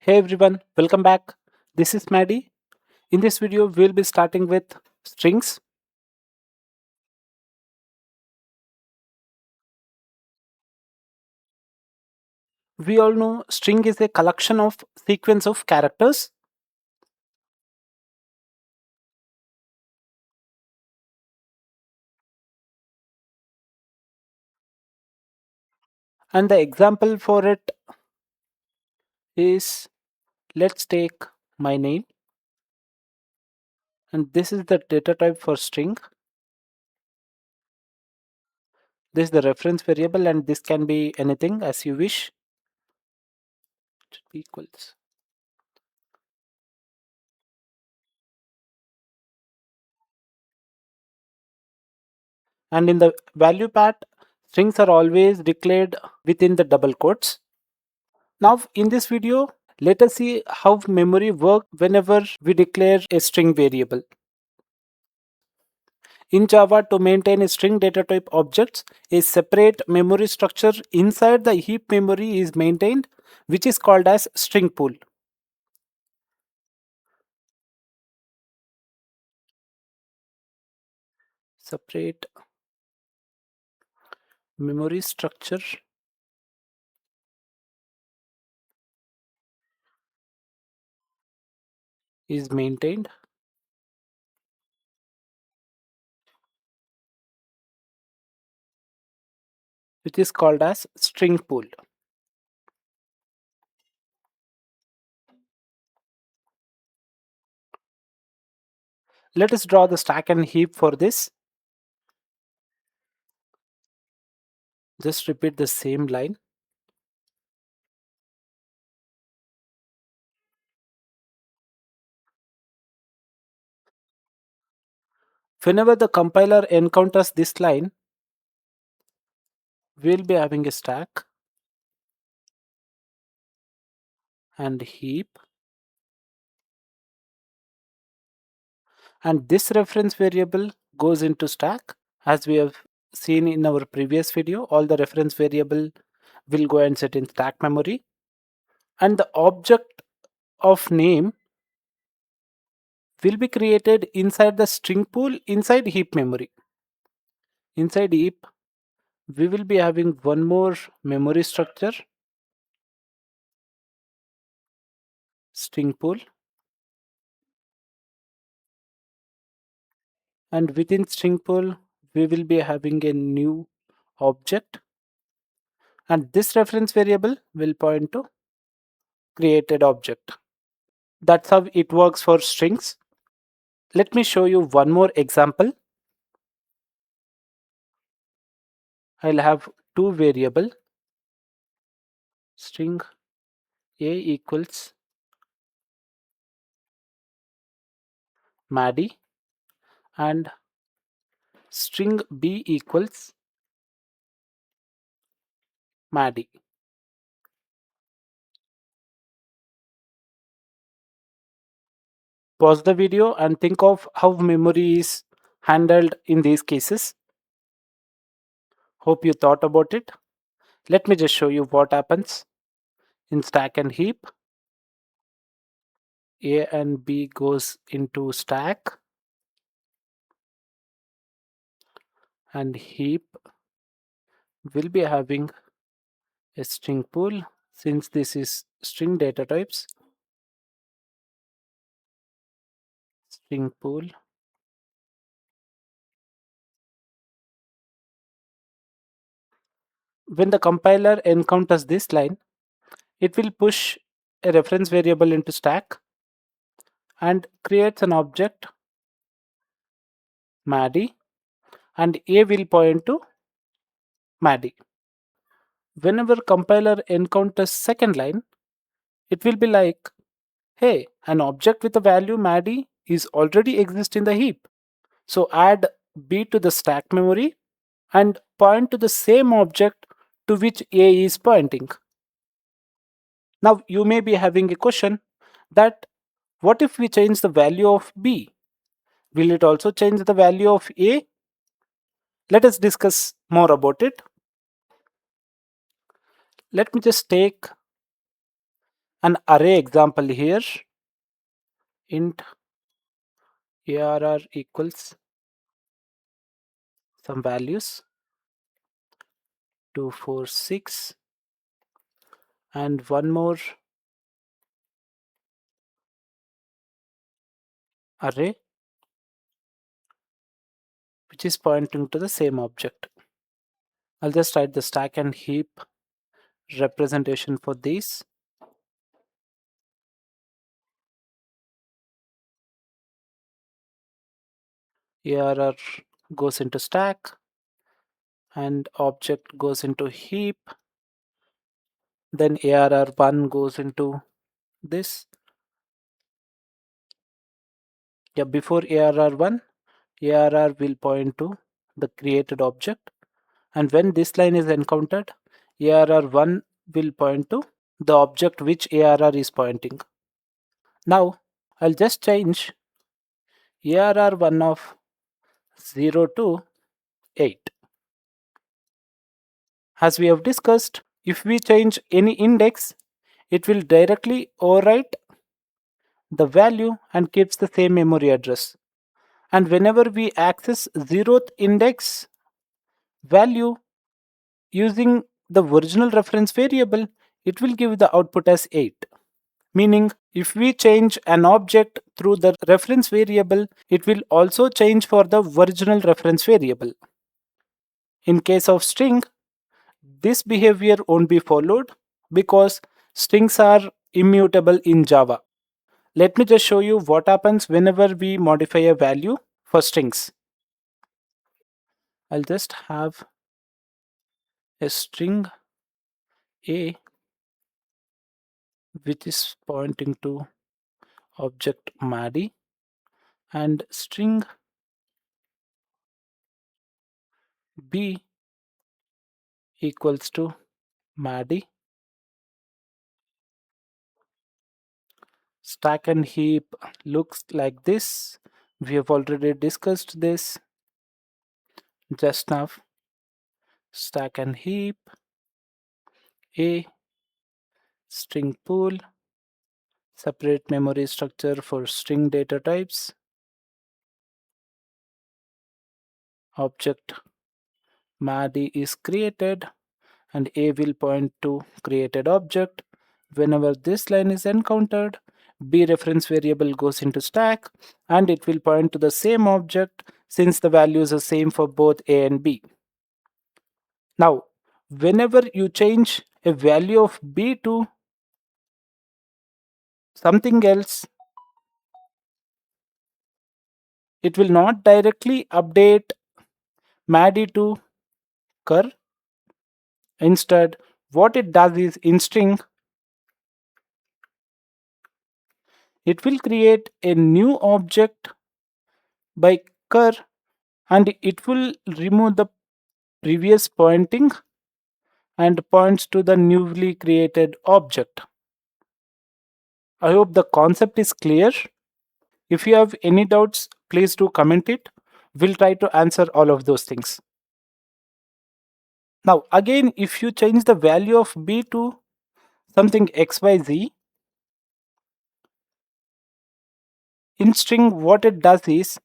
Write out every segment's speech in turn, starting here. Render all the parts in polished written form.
Hey everyone, welcome back. This is Maddie. In this video, we'll be starting with strings. We all know string is a collection of sequence of characters, and the example for it is, let's take my name, and this is the data type for string. This is the reference variable, and this can be anything as you wish. It should be equals. And in the value part, strings are always declared within the double quotes. Now, in this video, let us see how memory works whenever we declare a string variable. In Java, to maintain a string data type objects, a separate memory structure inside the heap memory is maintained, which is called as string pool. Separate memory structure is maintained, which is called as string pool. Let us draw the stack and heap for this. Just repeat the same line. Whenever the compiler encounters this line, we'll be having a stack and heap, and this reference variable goes into stack. As we have seen in our previous video, all the reference variable will go and sit in stack memory, and the object of name will be created inside the string pool inside heap memory. Inside heap, we will be having one more memory structure, string pool, and within string pool we will be having a new object, and this reference variable will point to created object. That's how it works for strings. Let me show you one more example. I'll have two variable, string a equals Maddie and string b equals Maddie. Pause the video and think of how memory is handled in these cases. Hope you thought about it. Let me just show you what happens. In stack and heap, a and b goes into stack, and heap will be having a string pool. Since this is string data types, string pool, when the compiler encounters this line, it will push a reference variable into stack and creates an object Maddie, and a will point to Maddie. Whenever compiler encounters second line, it will be like, hey, an object with a value Maddie is already exist in the heap. So add b to the stack memory and point to the same object to which a is pointing. Now you may be having a question that what if we change the value of b? Will it also change the value of a? Let us discuss more about it. Let me just take an array example here. Int arr equals some values 2, 4, 6, and one more array which is pointing to the same object. I'll just write the stack and heap representation for these. ARR goes into stack and object goes into heap. Then ARR1 goes into this. Yeah, before ARR1, ARR will point to the created object. And when this line is encountered, ARR1 will point to the object which ARR is pointing. Now, I'll just change ARR1 of 0 to 8. As we have discussed, if we change any index, it will directly overwrite the value and keeps the same memory address. And whenever we access 0th index value using the original reference variable, it will give the output as 8. Meaning, if we change an object through the reference variable, it will also change for the original reference variable. In case of string, this behavior won't be followed because strings are immutable in Java. Let me just show you what happens whenever we modify a value for strings. I'll just have a string A which is pointing to object Maddy and string B equals to Maddy. Stack and heap looks like this. We have already discussed this just now. Stack and heap A string pool, separate memory structure for string data types, object Maddy is created and A will point to created object. Whenever this line is encountered, B reference variable goes into stack and it will point to the same object since the values are same for both A and B. Now, whenever you change a value of B to something else, it will not directly update Maddy to cur. Instead, what it does is in string, it will create a new object by cur and it will remove the previous pointing and points to the newly created object. I hope the concept is clear. If you have any doubts, please do comment it. We'll try to answer all of those things. Now, again, if you change the value of B to something XYZ, in string, what it does is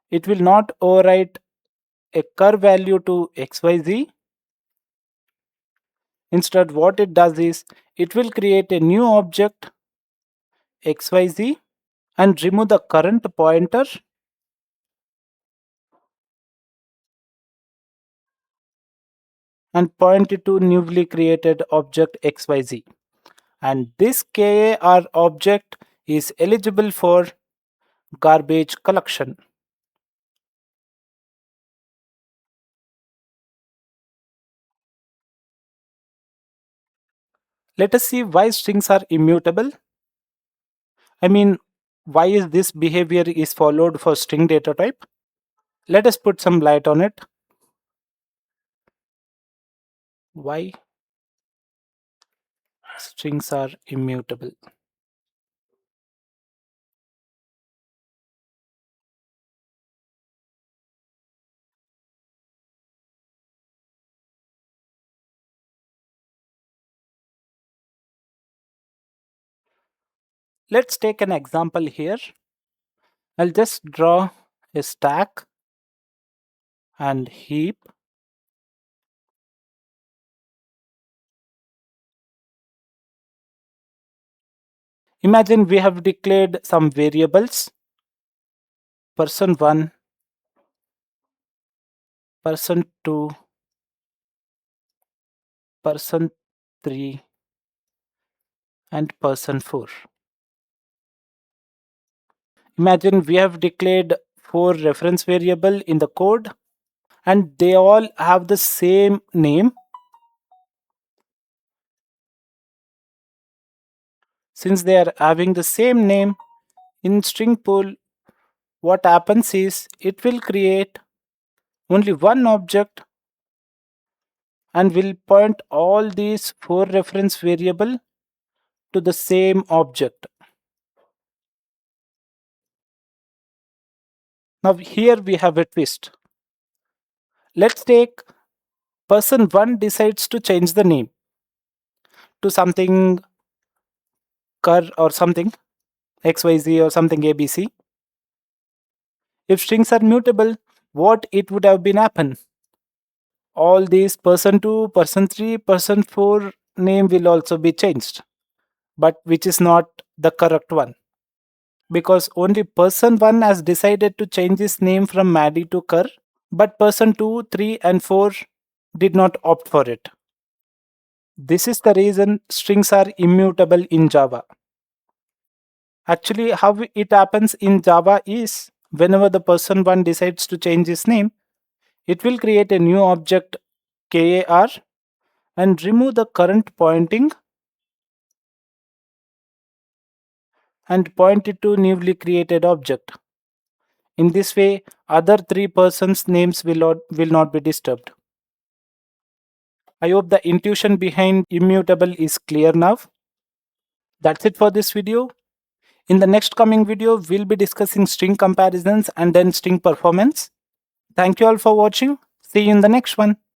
it will not overwrite a cur value to XYZ. Instead, what it does is it will create a new object XYZ and remove the current pointer and point it to newly created object XYZ. And this KAR object is eligible for garbage collection. Let us see why strings are immutable. I mean, why is this behavior is followed for string data type? Let us put some light on it. Why strings are immutable? Let's take an example here. I'll just draw a stack and heap. Imagine we have declared some variables, person1, person2, person3, and person4. Imagine we have declared 4 reference variable in the code and they all have the same name. Since they are having the same name, in string pool, what happens is it will create only one object and will point all these 4 reference variable to the same object. Now here we have a twist. Let's take person1 decides to change the name to something cur or something xyz or something abc. If strings are mutable, what it would have been happen? All these person2, person3, person4 name will also be changed, but which is not the correct one because only person1 has decided to change his name from Maddie to Cur, but person2, 3, and 4 did not opt for it. This is the reason strings are immutable in Java. Actually, how it happens in Java is whenever the person1 decides to change his name, it will create a new object kar and remove the current pointing and point it to newly created object. In this way, other 3 persons' names will not be disturbed. I hope the intuition behind immutable is clear now. That's it for this video. In the next coming video, we'll be discussing string comparisons and then string performance. Thank you all for watching. See you in the next one.